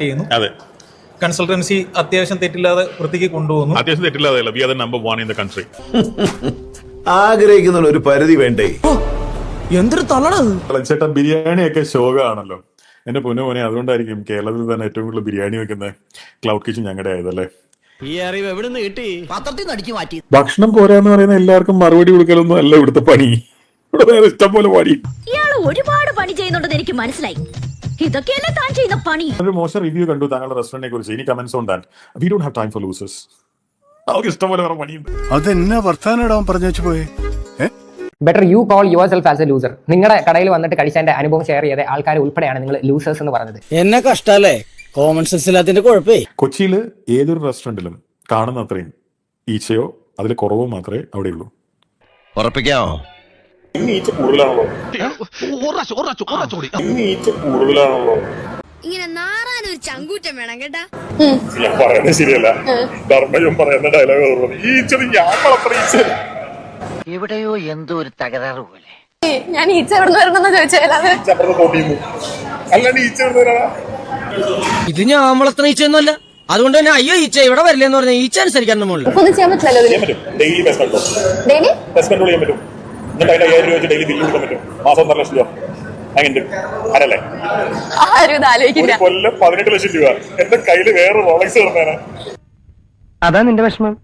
ചെയ്യുന്നു. അതെ, കൺസൾട്ടൻസി അത്യാവശ്യം തെറ്റില്ലാതെ വൃത്തിക്ക് കൊണ്ടുപോകുന്നു. അത്യാവശ്യം തെറ്റില്ലാതെ we are the number 1 in the country. ആഗ്രഹിക്കുന്ന ഒരു പരിധി വേണ്ടേ? എന്തൊരു തള്ളണത്. ചേട്ടാ, ബിരിയാണിയൊക്കെ ശോകമാണല്ലോ. എന്റെ പൊന്നുമോനെ, അതുകൊണ്ടായിരിക്കും കേരളത്തിൽ തന്നെ ഏറ്റവും കൂടുതൽ ബിരിയാണി വെക്കുന്ന ക്ലൗഡ് കിച്ചൺ ഞങ്ങളുടെ ആയതല്ലേ. ഈ അറിവ് എവിടെ നിന്ന് കിട്ടി? പത്രത്തിൽ നിന്ന് അടിച്ചു മാറ്റി. ഭക്ഷണം പോരാന്ന് പറയുന്ന എല്ലാവർക്കും മറുപടി കൊടുക്കലൊന്നും അല്ല ഇവിടുത്തെ പണി. ഇവിടെ വേറെ ഇഷ്ടം പോലെ പണി. ഇയാള് ഒരുപാട് പണി ചെയ്യുന്നുണ്ടെന്ന് എനിക്ക് മനസ്സിലായി. ഇതൊക്കെയല്ലേ താൻ ചെയ്യുന്ന പണി. ഒരു മോശം റിവ്യൂ കണ്ടു താങ്കളുടെ റെസ്റ്റോറന്റിനെ കുറിച്ച്. ഇനി comments on that. We don't have time for losers. നമുക്ക് ഇഷ്ടം പോലെ വേറെ പണിയുണ്ട്. അതെന്നാ വർത്താനം പറഞ്ഞു വെച്ച് പോയേ? Better you call your self as A loser. നിങ്ങളുടെ കടയിൽ വന്നിട്ട് കഴിച്ചതിന്റെ അനുഭവം ഷെയർ ചെയ്ത ആൾക്കാർ ഉൾപ്പെടെയാണ് നിങ്ങൾ ലൂസേഴ്സ് എന്ന് പറഞ്ഞത്. എന്നെ കഷ്ടല്ലേ? Common sense ഇല്ലാത്തതിന്റെ കുഴപ്പേ. കൊച്ചിയിൽ ഏതൊരു റെസ്റ്റോറന്റിലും കാണുന്ന അത്രയും ഈച്ചയോ അതിൽ കുറവോ മാത്രമേ അവിടെ ഉള്ളൂ. ഉറപ്പിക്കാമോ? ഈച്ച കൂടുതലാണല്ലോ. ഇങ്ങനെ നാറാനൊരു ചങ്കൂറ്റം വേണം കേട്ടാ. ഞാൻ പറയുന്നത് ശരിയല്ല. ധർമ്മയും പറയുന്ന ഡയലോഗ് ഓർമ്മ. ഈച്ചത് ഞാൻ വളർത്തുന്ന ഈച്ച. എവിടെയോ എന്തോ ഒരു തകരാറ് പോലെ. ഞാൻ ഈച്ച എവിടെ നിന്ന് വരണമെന്ന് ചോദിച്ചാൽ അല്ലാണ്ട് ഈച്ച വരുന്നവരാ. ഇത് ഞാൻ വളർത്തുന്ന ഈച്ചയൊന്നുമല്ല. അതുകൊണ്ട് തന്നെ അയ്യോ ഈച്ച ഇവിടെ വരില്ലെന്ന് പറഞ്ഞ ഈച്ച അനുസരിക്കാൻ നമ്മളില്ല. ഒന്നും ചെയ്യാൻ പറ്റില്ലല്ലോ. ചെയ്യാൻ പറ്റും. Daily pest control. Daily pest control ചെയ്യാൻ പറ്റും. എന്നിട്ട് അതിന്റെ 5000 രൂപ വെച്ച് ഡെയിലി ബില്ല് കൊടുക്കാൻ പറ്റും. മാസം 1.5 ലക്ഷം രൂപ. അങ്ങനെ ആരല്ലേ? ആരും ഇത് ആലോചിക്കില്ല. കൊല്ലം 18 ലക്ഷം രൂപ എന്റെ കയ്യില് വേറെ റോളക്സ് കിടന്നേനെ. അതാ നിന്റെ വിഷമം.